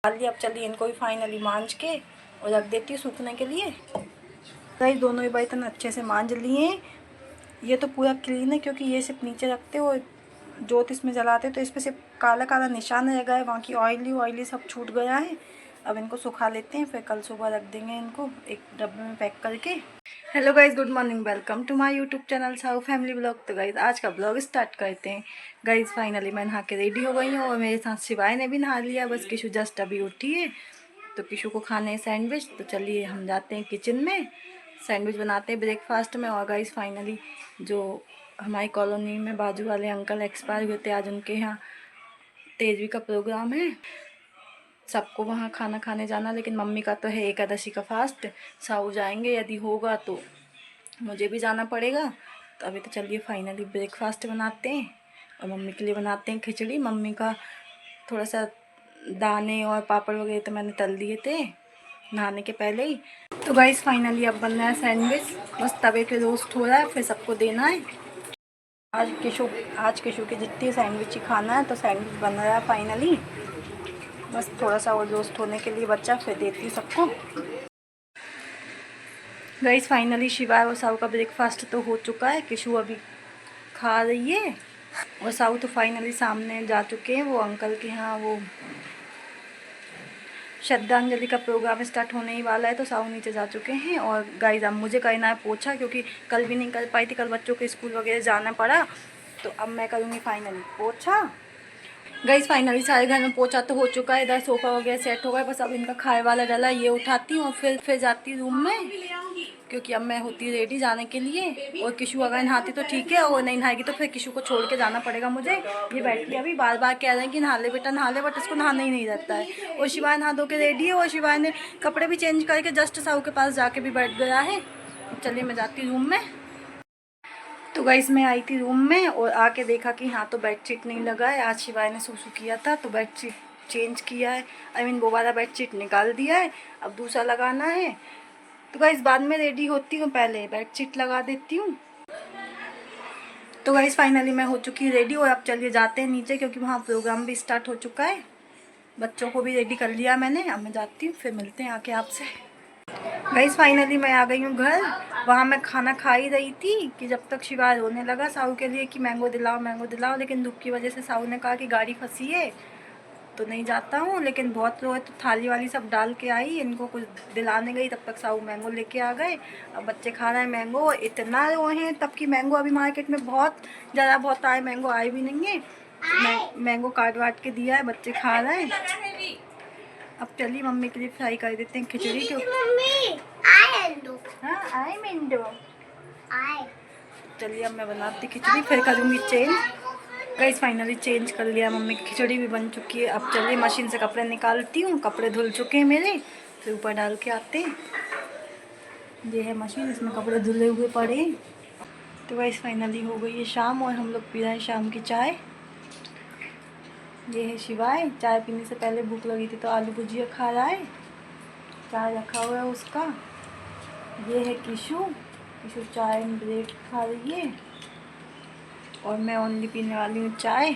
डाल दिया। अब चलिए इनको भी फाइनली मांज के और रख देती हूँ सूखने के लिए। गाइस दोनों ही बर्तन अच्छे से मांज लिए हैं। ये तो पूरा क्लीन है क्योंकि ये सिर्फ नीचे रखते हो जोत इसमें जलाते तो इस पर सिर्फ काला काला निशान रह गया है, बाकी ऑयली सब छूट गया है। अब इनको सुखा लेते हैं, फिर कल सुबह रख देंगे इनको एक डब्बे में पैक करके। Hello guys, good morning, welcome to my YouTube channel Sahu family blog. तो गाइज आज का ब्लॉग स्टार्ट करते हैं। गाइज फाइनली मैं नहा के रेडी हो गई हूँ और मेरे साथ शिवाय ने भी नहा लिया। बस किशु जस्ट अभी उठी है तो किशु को खाने सैंडविच। तो चलिए हम जाते हैं किचन में, सैंडविच बनाते हैं ब्रेकफास्ट में। और गाइज फाइनली जो हमारी कॉलोनी में बाजू वाले अंकल एक्सपायर हुए थे, आज उनके यहाँ तेजवी का प्रोग्राम है, सबको वहाँ खाना खाने जाना। लेकिन मम्मी का तो है एकादशी का फास्ट, साऊ जाएंगे, यदि होगा तो मुझे भी जाना पड़ेगा। तो अभी तो चलिए फाइनली ब्रेकफास्ट बनाते हैं और मम्मी के लिए बनाते हैं खिचड़ी। मम्मी का थोड़ा सा दाने और पापड़ वगैरह तो मैंने तल दिए थे नहाने के पहले ही। तो गाइस फाइनली अब बन रहा है सैंडविच, बस तवे पे रोस्ट हो रहा है, फिर सबको देना है। आज किशु के जितनी सैंडविच ही खाना है तो सैंडविच बन रहा है फाइनली। बस थोड़ा सा और रोस्ट होने के लिए बच्चा, फिर देती सबको। गाइस फाइनली शिवा और साऊ का ब्रेकफास्ट तो हो चुका है, किशु अभी खा रही है और साऊ तो फाइनली सामने जा चुके हैं। वो अंकल के यहाँ वो श्रद्धांजलि का प्रोग्राम स्टार्ट होने ही वाला है तो साऊ नीचे जा चुके हैं। और गाइस अब मुझे करना है पोछा, क्योंकि कल भी नहीं कर पाई थी, कल बच्चों के स्कूल वगैरह जाना पड़ा। तो अब मैं करूँगी फाइनली पोछा। गाइस फाइनली सारे घर में पोछा तो हो चुका है, इधर सोफ़ा वगैरह सेट हो गया। बस अब इनका खाए वाला डाला, ये उठाती हूँ और फिर जाती हूँ रूम में, क्योंकि अब मैं होती रेडी जाने के लिए। और किशु अगर नहाती तो ठीक है, और नहीं नहाएगी तो फिर किशु को छोड़ के जाना पड़ेगा मुझे। ये बैठी अभी बार बार कह रहे हैं कि नहा ले बेटा नहा ले, बट इसको नहाना ही नहीं रहता है। और शिवाय नहा धो के रेडी है और शिवाय ने कपड़े भी चेंज करके जस्ट साऊ के पास जाके भी बैठ गया है। चलिए मैं जाती हूँ रूम में। तो गाइस मैं आई थी रूम में और आके देखा कि हाँ तो बेडशीट नहीं लगा है। आज शिवाय ने सुसु किया था तो बेडशीट चेंज किया है, वो वाला बेडशीट निकाल दिया है, अब दूसरा लगाना है। तो गाइस बाद में रेडी होती हूँ, पहले बेडशीट लगा देती हूँ। तो गाइस फाइनली मैं हो चुकी हूँ रेडी और अब चलिए जाते हैं नीचे, क्योंकि वहाँ प्रोग्राम भी स्टार्ट हो चुका है। बच्चों को भी रेडी कर लिया मैंने, अब मैं जाती हूँ, फिर मिलते हैं आके आपसे। गाइस फाइनली मैं आ गई हूँ घर। वहाँ मैं खाना खा ही रही थी कि जब तक शिवाय रोने लगा साऊ के लिए कि मैंगो दिलाओ। लेकिन धूप की वजह से साऊ ने कहा कि गाड़ी फंसी है तो नहीं जाता हूँ। लेकिन बहुत रोए तो थाली वाली सब डाल के आई, इनको कुछ दिलाने गई, तब तक साऊ मैंगो लेके आ गए। अब बच्चे खा रहे हैं मैंगो, इतना रोए हैं तब कि मैंगो अभी मार्केट में बहुत आए, मैंगो आए भी नहीं है। मैंगो काट वाट के दिया है, बच्चे खा रहे हैं। अब चलिए मम्मी के लिए फ्राई कर देते हैं खिचड़ी। चलिए अब मैं बनाती खिचड़ी, फिर करूँगी चेंज। गाइस फाइनली चेंज कर लिया, मम्मी की खिचड़ी भी बन चुकी है। अब चलिए मशीन से कपड़े निकालती हूँ, कपड़े धुल चुके हैं मेरे, फिर ऊपर डाल के आते हैं। ये है मशीन, इसमें कपड़े धुले हुए पड़े हैं। तो गाइस फाइनली हो गई है शाम और हम लोग पी रहे हैं शाम की चाय। ये है शिवाय, चाय पीने से पहले भूख लगी थी तो आलू भुजिया खा रहा है, चाय रखा हुआ है उसका। ये है किशु चाय एंड ब्रेड खा रही है और मैं ओनली पीने वाली हूँ चाय।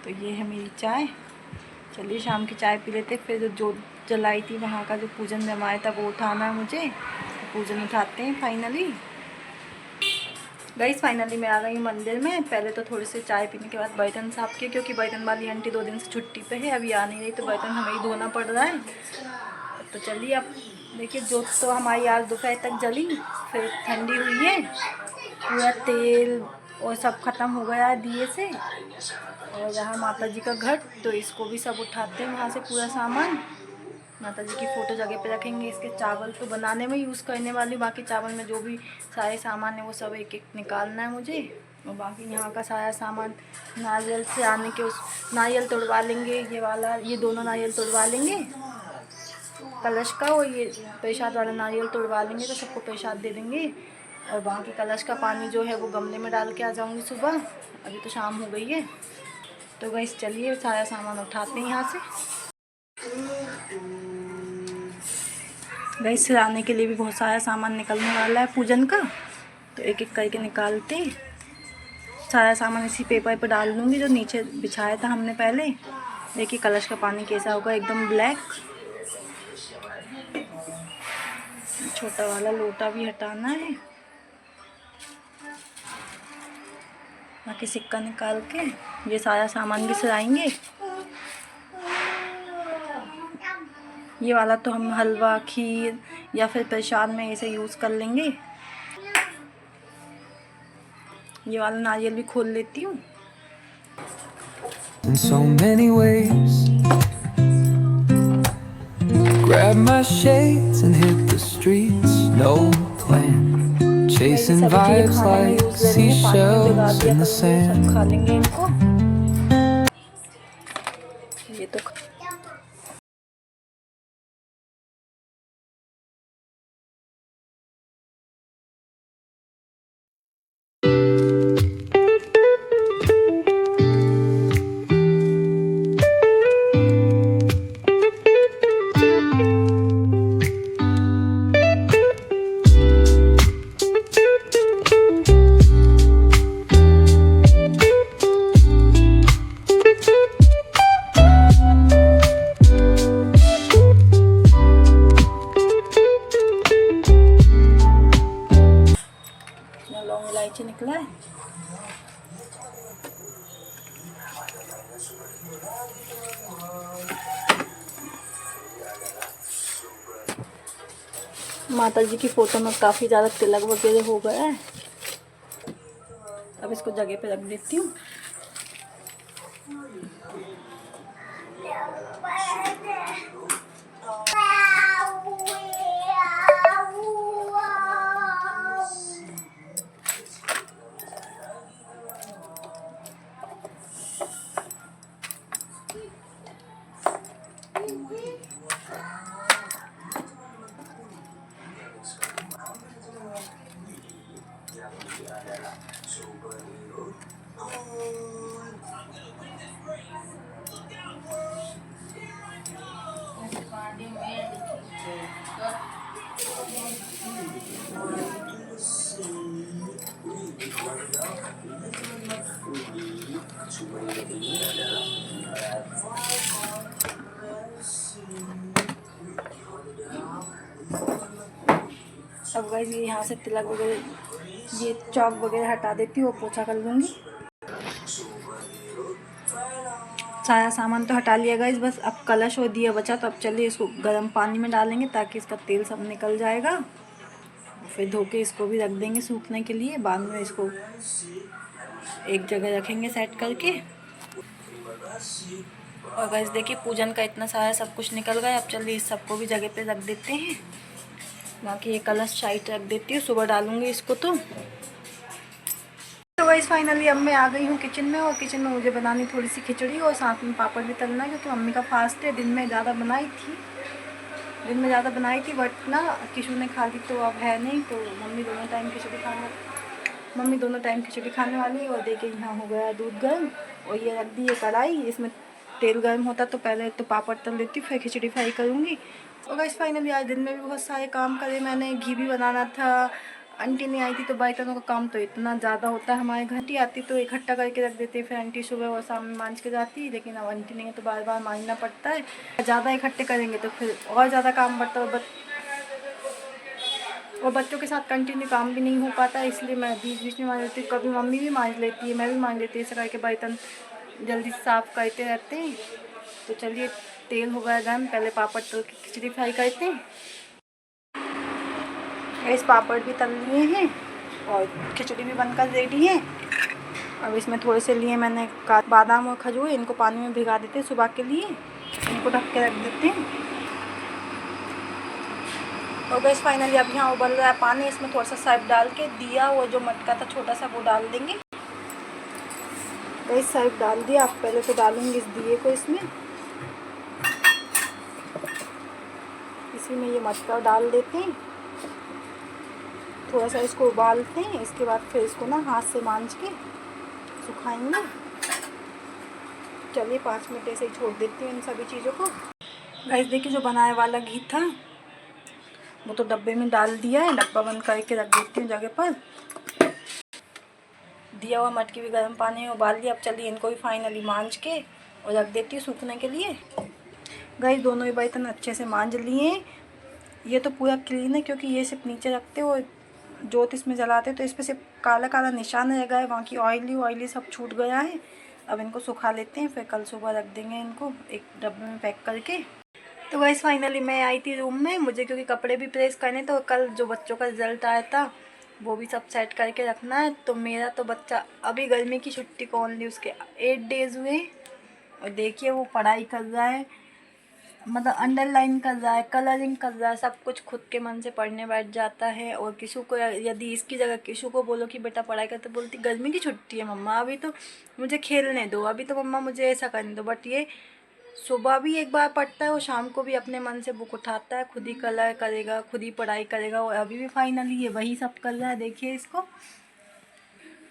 तो ये है मेरी चाय। चलिए शाम की चाय पी लेते। फिर जो जलाई थी वहाँ का जो पूजन जमाया था वो उठाना है मुझे, तो पूजन उठाते हैं फाइनली। गाइस फाइनली मैं आ गई हूँ मंदिर में। पहले तो थोड़े से चाय पीने के बाद बर्तन साफ किए, क्योंकि बर्तन वाली आंटी 2 दिन से छुट्टी पे है, अभी आ नहीं रही, तो बर्तन हमें ही धोना पड़ रहा है। तो चलिए अब देखिए, जोत तो हमारी आज दोपहर तक जली, फिर ठंडी हुई है, पूरा तेल और सब ख़त्म हो गया है दिए से। और यहाँ माता जी का घट, तो इसको भी सब उठाते हैं वहाँ से पूरा सामान। माता जी की फ़ोटो जगह पे रखेंगे। इसके चावल तो बनाने में यूज़ करने वाली, बाकी चावल में जो भी सारे सामान है वो सब एक एक निकालना है मुझे। और बाकी यहाँ का सारा सामान नारियल से आने के उस नारियल तोड़वा लेंगे, ये दोनों नारियल तोड़वा लेंगे कलश का, और ये प्रसाद वाला नारियल तोड़वा लेंगे तो सबको प्रसाद दे देंगे। और बाकी कलश का पानी जो है वो गमले में डाल के आ जाऊँगी सुबह, अभी तो शाम हो गई है। तो गाइस चलिए सारा सामान उठाते हैं यहाँ से। गाइस लाने के लिए भी बहुत सारा सामान निकलने वाला है पूजन का, तो एक एक करके निकालते। सारा सामान इसी पेपर पर डाल दूँगी जो नीचे बिछाया था हमने पहले। देखिए कलश का पानी कैसा होगा, एकदम ब्लैक। छोटा वाला लोटा भी हटाना है, बाकी सिक्का निकाल के ये सारा सामान भी सजाएंगे। ये वाला तो हम हलवा, खीर या फिर प्रसाद में ऐसे यूज़ कर लेंगे। ये वाला नारियल भी खोल लेती हूँ। In so many ways, grab my shades and hit the streets, no plan, chasing vibes like seashells in the sand. खा लेंगे इनको। ये तो लौंग इलायची निकला है। माता जी की फोटो में काफ़ी ज़्यादा तिलक वगैरह हो गया है। अब इसको जगह पे रख देती हूँ। अब गाइस ये यहाँ से तिलक वगैरह, ये चौक वगैरह हटा देती हूँ और पोछा कर लूँगी। सारा सामान तो हटा लिया गाइस, बस अब कलश और दिया बचा। तो अब चलिए इसको गर्म पानी में डालेंगे ताकि इसका तेल सब निकल जाएगा। फिर धो के इसको भी रख देंगे सूखने के लिए। बाद में इसको एक जगह रखेंगे सेट करके। और गाइस देखिए पूजन का इतना सारा सब कुछ निकल गया। अब चलिए इस सबको भी जगह पे रख देते हैं। बाकी ये कलश साइड रख देती हूँ, सुबह डालूंगी इसको। तो गाइस फाइनली अब मैं आ गई हूँ किचन में। और किचन में मुझे बनानी थोड़ी सी खिचड़ी और साथ में पापड़ भी तलना, क्योंकि मम्मी का फास्ट है। दिन में ज़्यादा बनाई थी बट ना किशु ने खा ली तो अब है नहीं। तो मम्मी दोनों टाइम खिचड़ी खाने वाली। और देखिए यहाँ हो गया दूध गर्म और ये रख दी है कढ़ाई। इसमें तेल गर्म होता तो पहले तो पापड़ तल लेती, फिर खिचड़ी फ्राई करूँगी। और गाइस फाइनली आज दिन में भी बहुत सारे काम करे मैंने। घी भी बनाना था, आंटी नहीं आई थी तो बर्तनों का काम तो इतना ज़्यादा होता है हमारे घर। आंटी आती तो इकट्ठा करके रख देते, फिर आंटी सुबह और शाम में मांझ के जाती। लेकिन अब आंटी नहीं है तो बार बार मांझना पड़ता है। ज़्यादा इकट्ठे करेंगे तो फिर और ज़्यादा काम बढ़ता है और बच्चों के साथ कंटिन्यू काम भी नहीं हो पाता, इसलिए मैं बीच बीच में मांझ लेती हूँ। कभी मम्मी भी मांझ लेती है, मैं भी मांझ लेती हूँ। ऐसे करके बर्तन जल्दी साफ़ करते रहते हैं। तो चलिए तेल हो गया गर्म, पहले पापड़ तल के खिचड़ी फ्राई करते हैं। इस पापड़ भी तल लिए हैं और खिचड़ी भी बनकर रेडी है। अब इसमें थोड़े से लिए मैंने बादाम और खजूर, इनको पानी में भिगा देते हैं सुबह के लिए। इनको ढक के रख देते हैं। और गैस फाइनली अब यहाँ उबल रहा है पानी। इसमें थोड़ा सा सर्फ डाल के दिया वो जो मटका था छोटा सा वो डाल देंगे। गैस सर्फ डाल दिया। अब पहले तो डालूंगी इस दिए को इसमें, इसी में ये मटका डाल देते हैं। थोड़ा सा इसको उबालते हैं, इसके बाद फिर इसको ना हाथ से मांझ के सुखाएंगे। चलिए 5 मिनट ऐसे ही छोड़ देती हूँ इन सभी चीज़ों को। गाइस देखिए जो बनाए वाला घी था वो तो डब्बे में डाल दिया है, डब्बा बंद करके रख देती हूँ जगह पर। दिया हुआ मटकी भी गर्म पानी में उबाल लिया। अब चलिए इनको भी फाइनली मांझ के और रख देती हूँ सूखने के लिए। गाइस दोनों ही बर्तन अच्छे से मांज लिए। ये तो पूरा क्लीन है क्योंकि ये सिर्फ नीचे रखते हो, जोत इसमें जलाते तो इस पर सिर्फ काला काला निशान रह गया है, बाकी ऑयली सब छूट गया है। अब इनको सुखा लेते हैं, फिर कल सुबह रख देंगे इनको एक डब्बे में पैक करके। तो गाइस फाइनली मैं आई थी रूम में, मुझे क्योंकि कपड़े भी प्रेस करने, तो कल जो बच्चों का रिजल्ट आया था वो भी सब सेट करके रखना है। तो मेरा तो बच्चा अभी गर्मी की छुट्टी को ओनली उसके 8 डेज़ हुए और देखिए वो पढ़ाई कर रहा है, मतलब अंडरलाइन कर रहा है, कलरिंग कर रहा है, सब कुछ खुद के मन से पढ़ने बैठ जाता है। और किसी को यदि इसकी जगह किसी को बोलो कि बेटा पढ़ाई कर, तो बोलती गर्मी की छुट्टी है मम्मा, अभी तो मुझे खेलने दो, अभी तो मम्मा मुझे ऐसा करने दो। बट ये सुबह भी एक बार पढ़ता है और शाम को भी अपने मन से बुक उठाता है, खुद ही कलर करेगा, खुद ही पढ़ाई करेगा। और अभी भी फाइनली ये वही सब कर रहा है, देखिए इसको।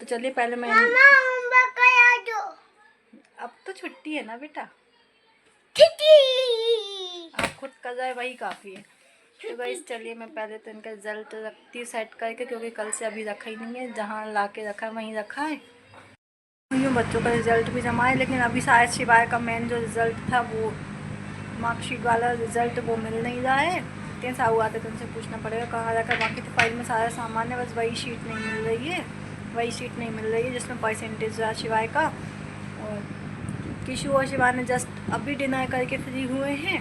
तो चलिए पहले मैं अब तो छुट्टी है ना बेटा, आप खुद कर रहे वही काफ़ी है। तो गाइस चलिए मैं पहले तो इनका रिजल्ट रखती हूँ सेट करके, क्योंकि कल से अभी रखा ही नहीं है, जहाँ ला के रखा है वहीं रखा है। यूँ बच्चों का रिज़ल्ट भी जमा है, लेकिन अभी शायद शिवाय का मेन जो रिज़ल्ट था वो मार्कशीट वाला रिज़ल्ट वो मिल नहीं रहा है। इतने साहू आते तो उनसे पूछना पड़ेगा कहाँ रखा। बाकी तो फाइल में सारा सामान है, बस वही शीट नहीं मिल रही है, वही शीट नहीं मिल रही है जिसमें परसेंटेज रहा शिवाय का। और किशु और शिवानी जस्ट अभी डिनर करके फ्री हुए हैं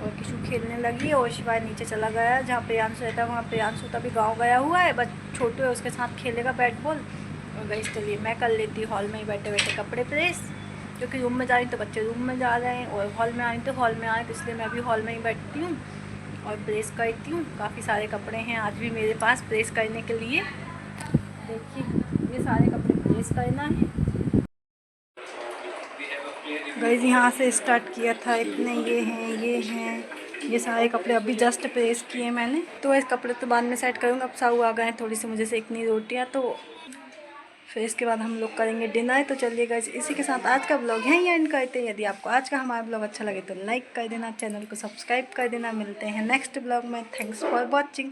और किशु खेलने लगी और शिवाय नीचे चला गया जहाँ प्रियांशु रहता है, वहाँ प्रियांशु तभी गाँव गया हुआ है, बस छोटू है उसके साथ खेलेगा बैट बॉल। और गाइस चलिए मैं कर लेती हूँ हॉल में ही बैठे बैठे कपड़े प्रेस, क्योंकि रूम में जा रही तो बच्चे रूम में जा रहे हैं और हॉल में आई तो हॉल में आए, तो इसलिए मैं अभी हॉल में ही बैठती हूँ और प्रेस करती हूँ। काफ़ी सारे कपड़े हैं आज भी मेरे पास प्रेस करने के लिए, देखिए ये सारे कपड़े प्रेस करना है। गाइस यहाँ से स्टार्ट किया था, इतने ये सारे कपड़े अभी जस्ट प्रेस किए मैंने। तो इस कपड़े तो बाद में सेट करूँगा, अब साहू आ गए हैं, थोड़ी सी मुझे सेकनी रोटियाँ, तो फिर इसके बाद हम लोग करेंगे डिनर। तो चलिए गाइस इसी के साथ आज का ब्लॉग यहीं एंड करते हैं। यदि आपको आज का हमारा ब्लॉग अच्छा लगे तो लाइक कर देना, चैनल को सब्सक्राइब कर देना। मिलते हैं नेक्स्ट ब्लॉग में। Thanks for watching.